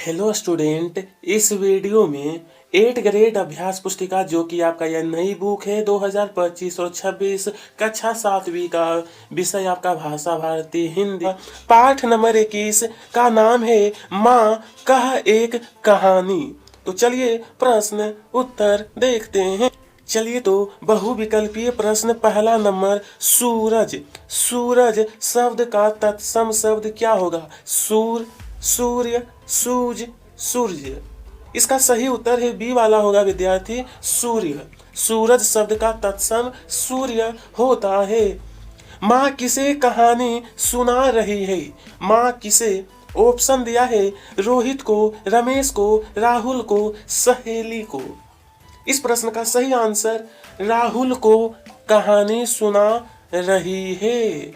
Hello student, इस video में 8th grade अभ्यास पुस्तिका जो कि आपका यह नई बुक है 2025 और 26 कक्षा 7वीं का विषय आपका भाषा भारती हिंदी पाठ नंबर 21 का नाम है माँ कह एक कहानी। तो चलिए प्रश्न उत्तर देखते हैं। चलिए तो बहुविकल्पीय प्रश्न पहला नंबर सूरज। सूरज शब्द का तत्सम शब्द क्या होगा? सूर्य, सूज, सूर्य। इसका सही उत्तर है बी वाला होगा विद्यार्थी, सूर्य। सूरज शब्द का तत्सम सूर्य होता है। माँ किसे कहानी सुना रही है? माँ किसे? ऑप्शन दिया है रोहित को, रमेश को, राहुल को, सहेली को। इस प्रश्न का सही आंसर राहुल को कहानी सुना रही है।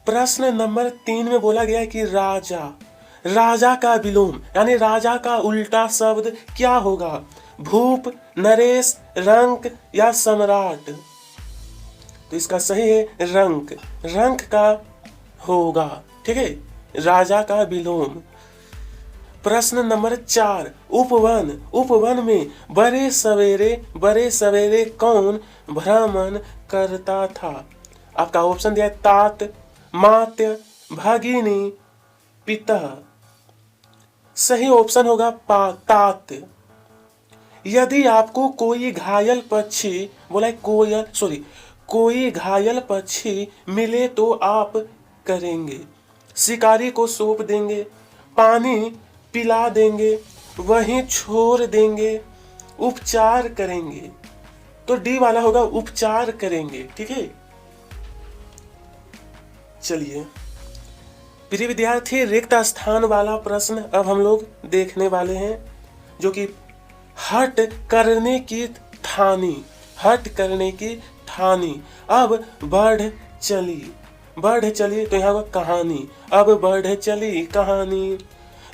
प्रश्न नंबर 3 में बोला गया है कि राजा का विलोम यानी राजा का उल्टा शब्द क्या होगा? भूप, नरेश, रंक या सम्राट। तो इसका सही है रंक का होगा। ठीक है, राजा का विलोम। प्रश्न नंबर 4 उपवन में बड़े सवेरे कौन भ्रमण करता था? आपका ऑप्शन दिया तात, मात्य, भगिनी, पिता। सही ऑप्शन होगा तात। यदि आपको कोई घायल पक्षी कोई घायल पक्षी मिले तो आप करेंगे? शिकारी को सौंप देंगे, पानी पिला देंगे, वहीं छोड़ देंगे, उपचार करेंगे। तो डी वाला होगा उपचार करेंगे। ठीक है, चलिए प्रिय विद्यार्थी, रिक्त स्थान वाला प्रश्न अब हम लोग देखने वाले हैं, जो कि हट करने की ठानी अब बढ़ चली। तो यहाँ पर कहानी, अब बढ़ चली कहानी।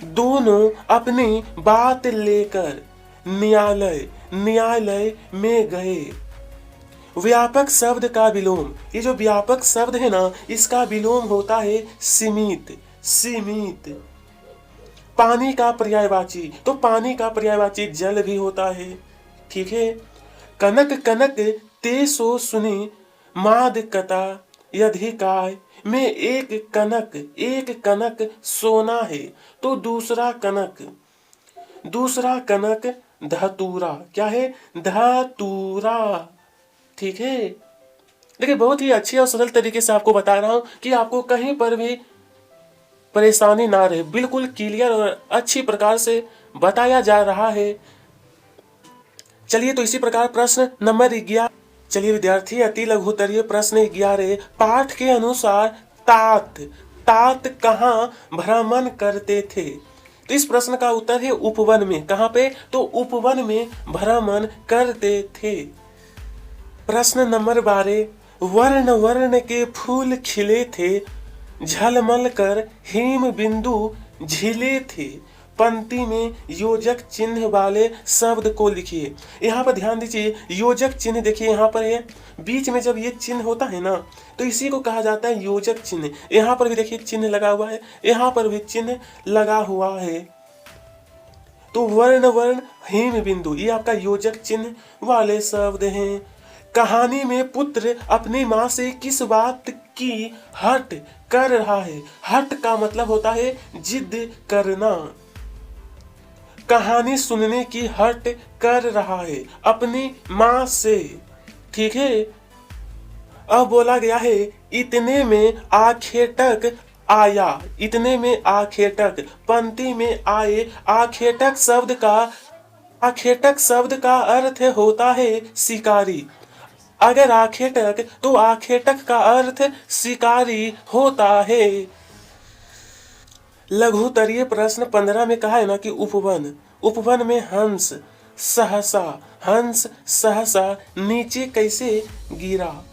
दोनों अपनी बात लेकर न्यायालय में गए। व्यापक शब्द का विलोम, ये जो व्यापक शब्द है ना, इसका विलोम होता है सीमित। पानी का पर्यायवाची, तो पानी का पर्यायवाची जल भी होता है। ठीक है, कनक ते सो सुनी माद कता यधिकाय में एक कनक सोना है, तो दूसरा कनक धतूरा। क्या है? धतूरा। ठीक है, देखिए बहुत ही अच्छे और सरल तरीके से आपको बता रहा हूं कि आपको कहीं पर भी परेशानी ना रहे, बिल्कुल क्लियर और अच्छी प्रकार से बताया जा रहा है। चलिए तो इसी प्रकार प्रश्न नंबर 11। चलिए विद्यार्थी, अति लघुत्तरीय प्रश्न 11 पाठ के अनुसार तात कहाँ भ्रमण करते थे? तो इस प्रश्न का उत्तर है उपवन में। कहाँ पे? तो उपवन में भ्रमण करते थे। प्रश्न नंबर 12 वर्ण के फूल खिले थे, झलमल कर हिम बिंदु झिले थे। पंक्ति में योजक चिन्ह वाले शब्द को लिखिए। यहाँ पर ध्यान दीजिए, योजक चिन्ह देखिए यहाँ पर है, बीच में जब ये चिन्ह होता है ना, तो इसी को कहा जाता है योजक चिन्ह। यहाँ पर भी देखिए चिन्ह लगा हुआ है, यहाँ पर भी चिन्ह लगा हुआ है। तो वर्ण हिम बिंदु, ये आपका योजक चिन्ह वाले शब्द हैं। कहानी में पुत्र अपनी माँ से किस बात की हट कर रहा है? हट का मतलब होता है जिद करना। कहानी सुनने की हट कर रहा है अपनी माँ से। ठीक है, अब बोला गया है इतने में आखेटक आया। पंक्ति में आए। आखेटक शब्द का अर्थ होता है शिकारी। अगर आखेटक, तो आखेटक का अर्थ शिकारी होता है। लघुत्तरीय प्रश्न 15 में कहा है ना कि उपवन में हंस सहसा नीचे कैसे गिरा?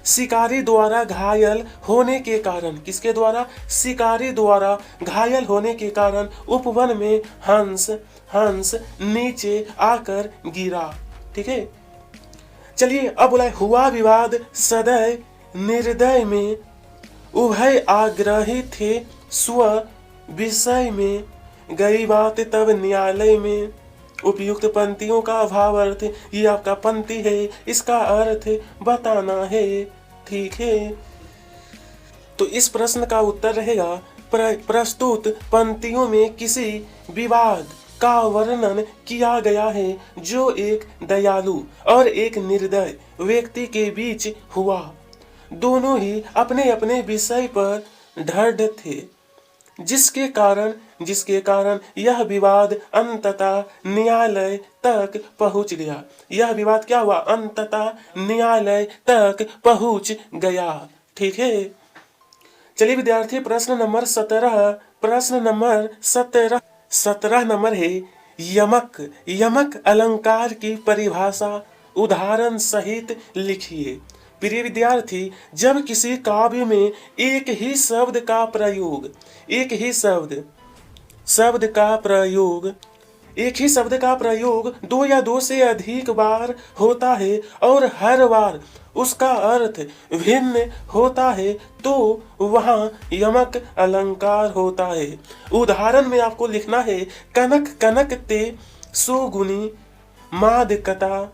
शिकारी द्वारा घायल होने के कारण। किसके द्वारा? शिकारी द्वारा घायल होने के कारण उपवन में हंस नीचे आकर गिरा। ठीक है, चलिए अब बोला हुआ विवाद सदैव निर्दय में उभय आग्रही थे स्व विषय में गई बात तब न्यायालय में, उपयुक्त पंक्तियों का भावार्थ, ये आपका पंक्ति है, इसका अर्थ बताना है। ठीक है, तो इस प्रश्न का उत्तर रहेगा प्रस्तुत पंक्तियों में किसी विवाद का वर्णन किया गया है जो एक दयालु और एक निर्दय व्यक्ति के बीच हुआ। दोनों ही अपने अपने विषय पर दृढ़ थे, जिसके कारण यह विवाद अंततः न्यायालय तक पहुंच गया। यह विवाद क्या हुआ? अंततः न्यायालय तक पहुंच गया। ठीक है, चलिए विद्यार्थी, प्रश्न नंबर 17 नंबर है यमक अलंकार की परिभाषा उदाहरण सहित लिखिए। प्रिय विद्यार्थी, जब किसी काव्य में एक ही शब्द का प्रयोग दो या दो से अधिक बार होता है और हर बार उसका अर्थ भिन्न होता है, तो वहाँ यमक अलंकार होता है। उदाहरण में आपको लिखना है कनक कनकते सुगुनी मादकता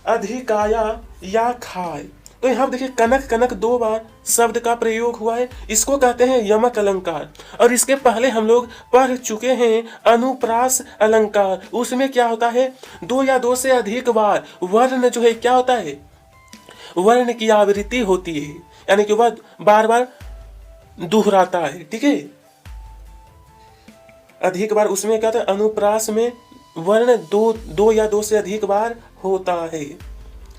अधिकाया या खाए। तो यहाँ देखिए कनक कनक दो बार शब्द का प्रयोग हुआ है, इसको कहते हैं यमक अलंकार। और इसके पहले हम लोग पढ़ चुके हैं अनुप्रास अलंकार। उसमें क्या होता है? दो या दो से अधिक बार वर्ण जो है क्या होता है? वर्ण की आवृत्ति होती है, यानी कि वह बार बार दोहराता है। ठीक है, अधिक बार उसमें क्या होता है? अनुप्रास में वर्ण दो या दो से अधिक बार होता है।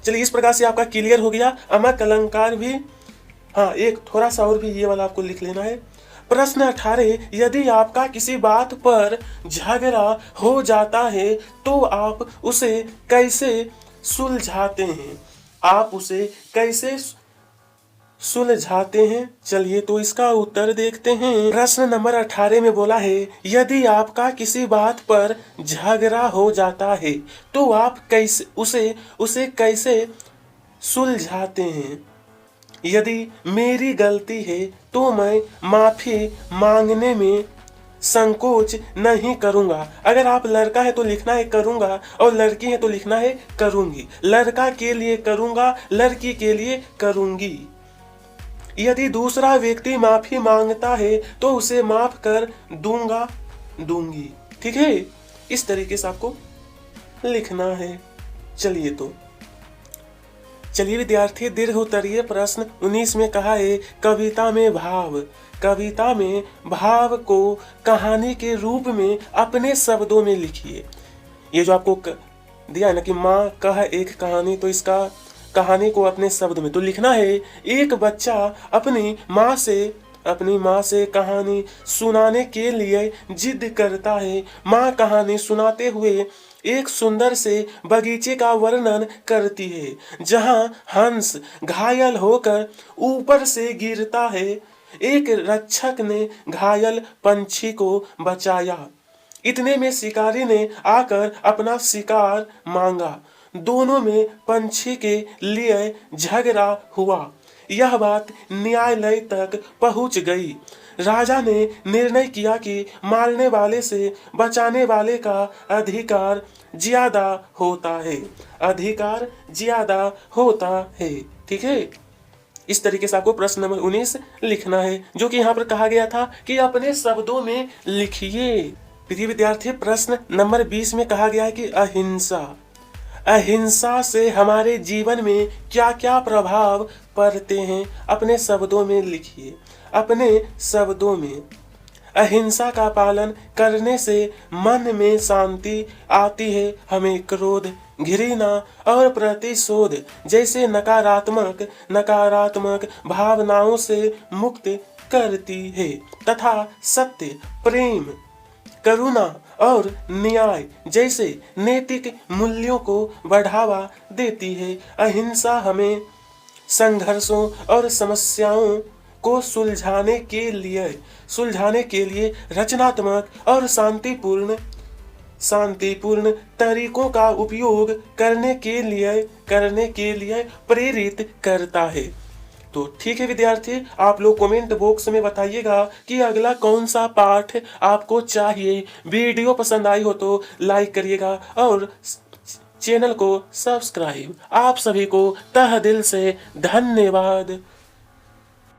चलिए, इस प्रकार से आपका क्लियर हो गया यमक अलंकार भी। हाँ, एक थोड़ा सा और भी ये वाला आपको लिख लेना है। प्रश्न 18, यदि आपका किसी बात पर झगड़ा हो जाता है तो आप उसे कैसे सुलझाते हैं? चलिए तो इसका उत्तर देखते हैं। प्रश्न नंबर 18 में बोला है यदि आपका किसी बात पर झगड़ा हो जाता है तो आप उसे कैसे सुलझाते हैं? यदि मेरी गलती है तो मैं माफी मांगने में संकोच नहीं करूंगा। अगर आप लड़का है तो लिखना है करूंगा, और लड़की है तो लिखना है करूंगी। लड़का के लिए करूंगा, लड़की के लिए करूंगी। यदि दूसरा व्यक्ति माफी मांगता है तो उसे माफ कर दूंगा, दूंगी। ठीक है, इस तरीके से आपको लिखना है। चलिए विद्यार्थी, दीर्घ उत्तरीय प्रश्न 19 में कहा है कविता में भाव को कहानी के रूप में अपने शब्दों में लिखिए। ये जो आपको दिया है ना कि माँ कह एक कहानी, तो इसका कहानी को अपने शब्द में तो लिखना है। एक बच्चा अपनी माँ से कहानी सुनाने के लिए जिद करता है। माँ कहानी सुनाते हुए एक सुंदर से बगीचे का वर्णन करती है जहाँ हंस घायल होकर ऊपर से गिरता है। एक रक्षक ने घायल पंछी को बचाया। इतने में शिकारी ने आकर अपना शिकार मांगा। दोनों में पंछी के लिए झगड़ा हुआ। यह बात न्यायालय तक पहुंच गई। राजा ने निर्णय किया कि मारने वाले से बचाने वाले का अधिकार ज्यादा होता है। ठीक है, इस तरीके से आपको प्रश्न नंबर 19 लिखना है, जो कि यहाँ पर कहा गया था कि अपने शब्दों में लिखिए। प्रिय विद्यार्थी, प्रश्न नंबर 20 में कहा गया है कि अहिंसा से हमारे जीवन में क्या क्या प्रभाव पड़ते हैं? अपने शब्दों में लिखिए। अपने शब्दों में अहिंसा का पालन करने से मन में शांति आती है, हमें क्रोध, घृणा और प्रतिशोध जैसे नकारात्मक भावनाओं से मुक्त करती है तथा सत्य, प्रेम, करुणा और न्याय जैसे नैतिक मूल्यों को बढ़ावा देती है। अहिंसा हमें संघर्षों और समस्याओं को सुलझाने के लिए रचनात्मक और शांतिपूर्ण तरीकों का उपयोग करने के लिए प्रेरित करता है। तो ठीक है विद्यार्थी, आप लोग कमेंट बॉक्स में बताइएगा कि अगला कौन सा पाठ आपको चाहिए। वीडियो पसंद आई हो तो लाइक करिएगा और चैनल को सब्सक्राइब। आप सभी को तहे दिल से धन्यवाद।